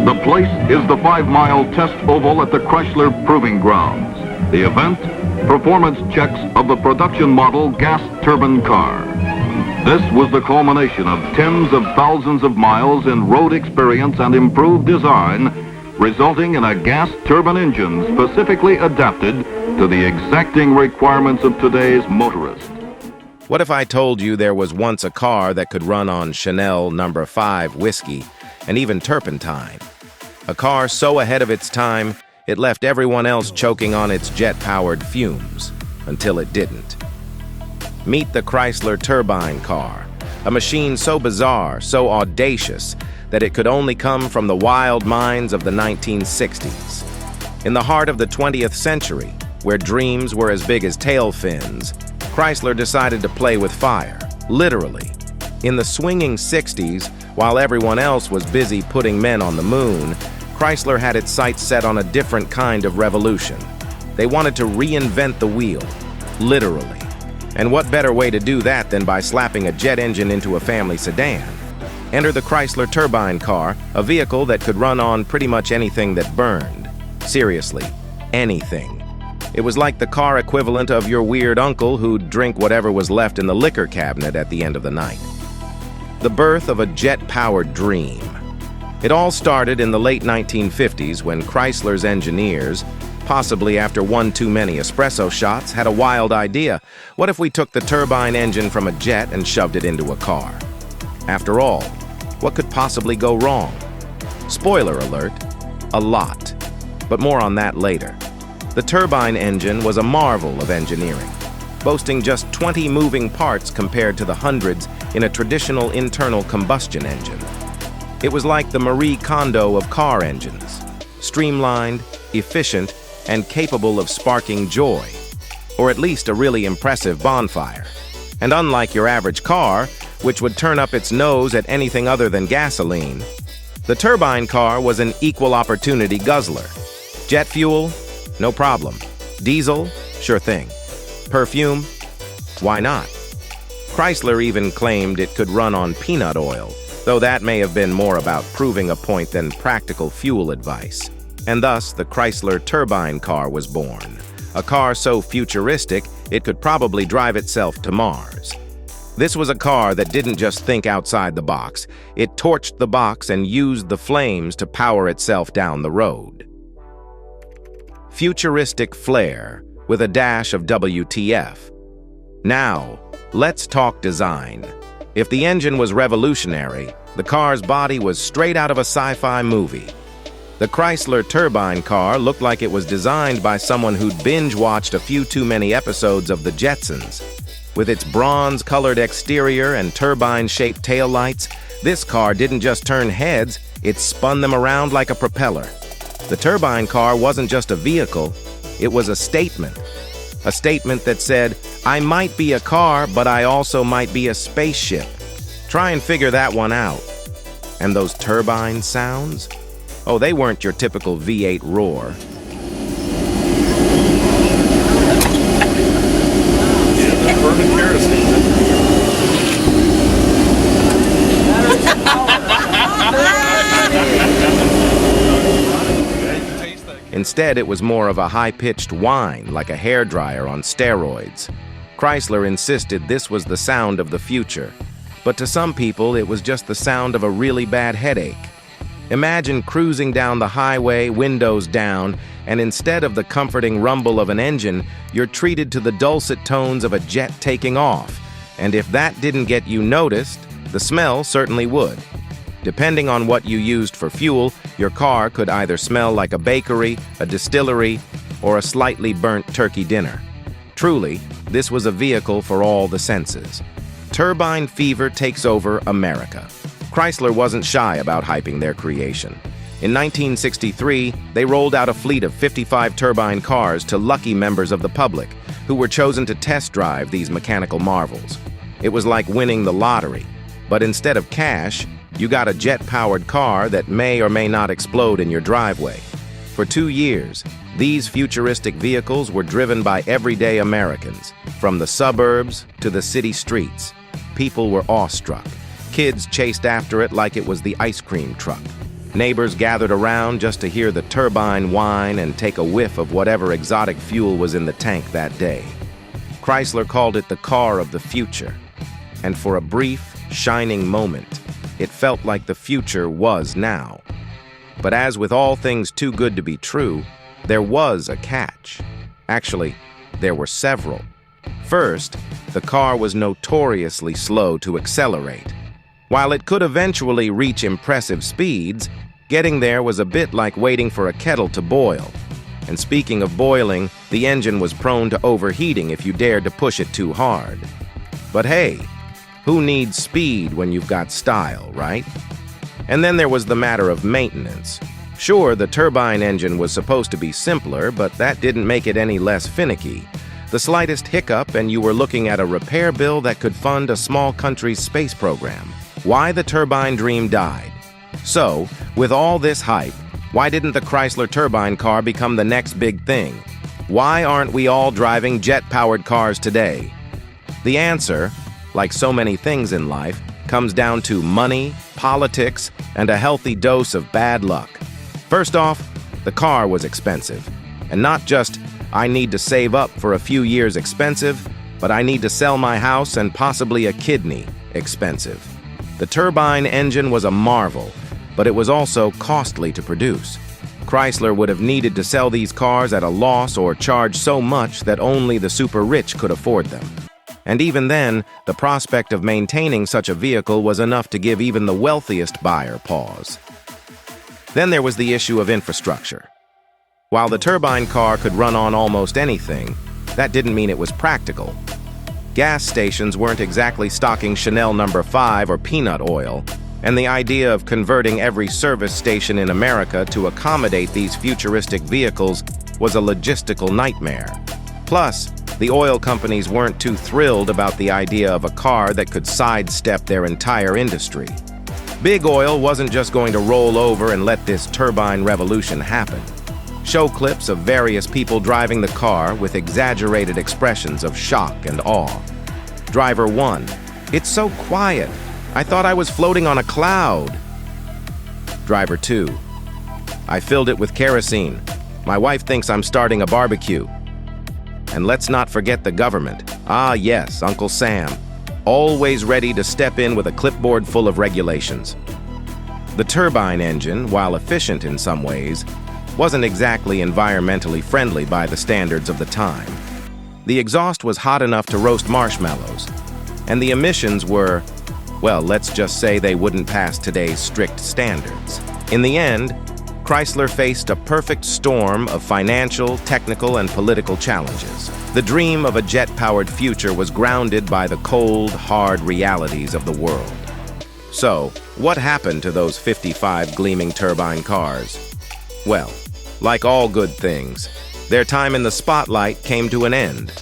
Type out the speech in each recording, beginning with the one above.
The place is the 5-mile test oval at the Chrysler Proving Grounds. The event, performance checks of the production model gas turbine car. This was the culmination of tens of thousands of miles in road experience and improved design, resulting in a gas turbine engine specifically adapted to the exacting requirements of today's motorist. What if I told you there was once a car that could run on Chanel No. 5 whiskey and even turpentine? A car so ahead of its time, it left everyone else choking on its jet-powered fumes, until it didn't. Meet the Chrysler turbine car, a machine so bizarre, so audacious, that it could only come from the wild minds of the 1960s. In the heart of the 20th century, where dreams were as big as tail fins, Chrysler decided to play with fire, literally. In the swinging 60s, while everyone else was busy putting men on the moon, Chrysler had its sights set on a different kind of revolution. They wanted to reinvent the wheel, literally. And what better way to do that than by slapping a jet engine into a family sedan? Enter the Chrysler turbine car, a vehicle that could run on pretty much anything that burned. Seriously, anything. It was like the car equivalent of your weird uncle who'd drink whatever was left in the liquor cabinet at the end of the night. The birth of a jet-powered dream. It all started in the late 1950s when Chrysler's engineers, possibly after one too many espresso shots, had a wild idea. What if we took the turbine engine from a jet and shoved it into a car? After all, what could possibly go wrong? Spoiler alert, a lot. But more on that later. The turbine engine was a marvel of engineering, boasting just 20 moving parts compared to the hundreds in a traditional internal combustion engine. It was like the Marie Kondo of car engines, streamlined, efficient, and capable of sparking joy, or at least a really impressive bonfire. And unlike your average car, which would turn up its nose at anything other than gasoline, the turbine car was an equal opportunity guzzler. Jet fuel? No problem. Diesel? Sure thing. Perfume? Why not? Chrysler even claimed it could run on peanut oil, though that may have been more about proving a point than practical fuel advice. And thus, the Chrysler turbine car was born. A car so futuristic, it could probably drive itself to Mars. This was a car that didn't just think outside the box. It torched the box and used the flames to power itself down the road. Futuristic flair with a dash of WTF. Now, let's talk design. If the engine was revolutionary, the car's body was straight out of a sci-fi movie. The Chrysler turbine car looked like it was designed by someone who'd binge-watched a few too many episodes of The Jetsons. With its bronze-colored exterior and turbine-shaped taillights, this car didn't just turn heads, it spun them around like a propeller. The turbine car wasn't just a vehicle, it was a statement. A statement that said, I might be a car, but I also might be a spaceship. Try and figure that one out. And those turbine sounds? Oh, they weren't your typical V8 roar. Burning kerosene. Instead, it was more of a high-pitched whine, like a hairdryer on steroids. Chrysler insisted this was the sound of the future, but to some people, it was just the sound of a really bad headache. Imagine cruising down the highway, windows down, and instead of the comforting rumble of an engine, you're treated to the dulcet tones of a jet taking off. And if that didn't get you noticed, the smell certainly would. Depending on what you used for fuel, your car could either smell like a bakery, a distillery, or a slightly burnt turkey dinner. Truly, this was a vehicle for all the senses. Turbine fever takes over America. Chrysler wasn't shy about hyping their creation. In 1963, they rolled out a fleet of 55 turbine cars to lucky members of the public, who were chosen to test drive these mechanical marvels. It was like winning the lottery, but instead of cash, you got a jet-powered car that may or may not explode in your driveway. For 2 years, these futuristic vehicles were driven by everyday Americans, from the suburbs to the city streets. People were awestruck. Kids chased after it like it was the ice cream truck. Neighbors gathered around just to hear the turbine whine and take a whiff of whatever exotic fuel was in the tank that day. Chrysler called it the car of the future. And for a brief, shining moment, it felt like the future was now. But as with all things too good to be true, there was a catch. Actually, there were several. First, the car was notoriously slow to accelerate. While it could eventually reach impressive speeds, getting there was a bit like waiting for a kettle to boil. And speaking of boiling, the engine was prone to overheating if you dared to push it too hard. But hey, who needs speed when you've got style, right? And then there was the matter of maintenance. Sure, the turbine engine was supposed to be simpler, but that didn't make it any less finicky. The slightest hiccup and you were looking at a repair bill that could fund a small country's space program. Why the turbine dream died. So, with all this hype, why didn't the Chrysler turbine car become the next big thing? Why aren't we all driving jet-powered cars today? The answer, like so many things in life, comes down to money, politics, and a healthy dose of bad luck. First off, the car was expensive. And not just, I need to save up for a few years expensive, but I need to sell my house and possibly a kidney expensive. The turbine engine was a marvel, but it was also costly to produce. Chrysler would have needed to sell these cars at a loss or charge so much that only the super rich could afford them. And even then, the prospect of maintaining such a vehicle was enough to give even the wealthiest buyer pause. Then there was the issue of infrastructure. While the turbine car could run on almost anything, that didn't mean it was practical. Gas stations weren't exactly stocking Chanel No. 5 or peanut oil, and the idea of converting every service station in America to accommodate these futuristic vehicles was a logistical nightmare. Plus, the oil companies weren't too thrilled about the idea of a car that could sidestep their entire industry. Big Oil wasn't just going to roll over and let this turbine revolution happen. Show clips of various people driving the car with exaggerated expressions of shock and awe. Driver 1, "It's so quiet. I thought I was floating on a cloud." Driver 2, "I filled it with kerosene. My wife thinks I'm starting a barbecue." And let's not forget the government. Ah yes, Uncle Sam, always ready to step in with a clipboard full of regulations. The turbine engine, while efficient in some ways, wasn't exactly environmentally friendly by the standards of the time. The exhaust was hot enough to roast marshmallows, and the emissions were, well, let's just say they wouldn't pass today's strict standards. In the end, Chrysler faced a perfect storm of financial, technical, and political challenges. The dream of a jet-powered future was grounded by the cold, hard realities of the world. So, what happened to those 55 gleaming turbine cars? Well, like all good things, their time in the spotlight came to an end.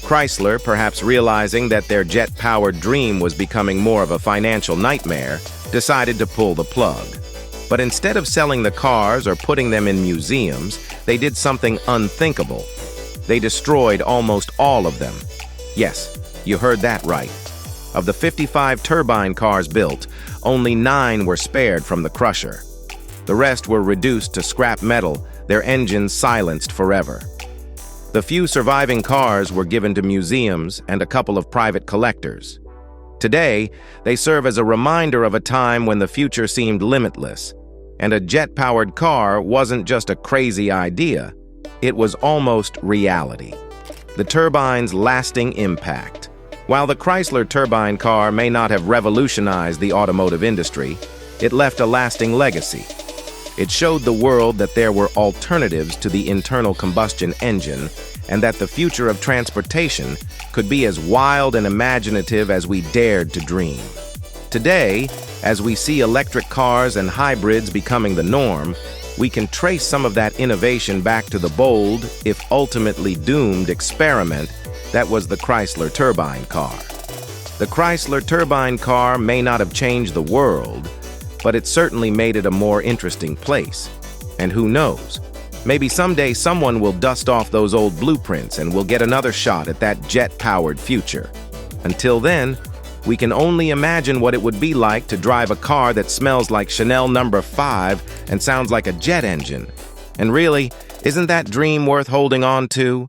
Chrysler, perhaps realizing that their jet-powered dream was becoming more of a financial nightmare, decided to pull the plug. But instead of selling the cars or putting them in museums, they did something unthinkable. They destroyed almost all of them. Yes, you heard that right. Of the 55 turbine cars built, only 9 were spared from the crusher. The rest were reduced to scrap metal, their engines silenced forever. The few surviving cars were given to museums and a couple of private collectors. Today, they serve as a reminder of a time when the future seemed limitless, and a jet-powered car wasn't just a crazy idea, it was almost reality. The turbine's lasting impact. While the Chrysler turbine car may not have revolutionized the automotive industry, it left a lasting legacy. It showed the world that there were alternatives to the internal combustion engine and that the future of transportation could be as wild and imaginative as we dared to dream. Today, as we see electric cars and hybrids becoming the norm, we can trace some of that innovation back to the bold, if ultimately doomed, experiment that was the Chrysler turbine car. The Chrysler turbine car may not have changed the world, but it certainly made it a more interesting place. And who knows, maybe someday someone will dust off those old blueprints and we'll get another shot at that jet-powered future. Until then, We can only imagine what it would be like to drive a car that smells like Chanel No. 5 and sounds like a jet engine. And really, isn't that dream worth holding on to?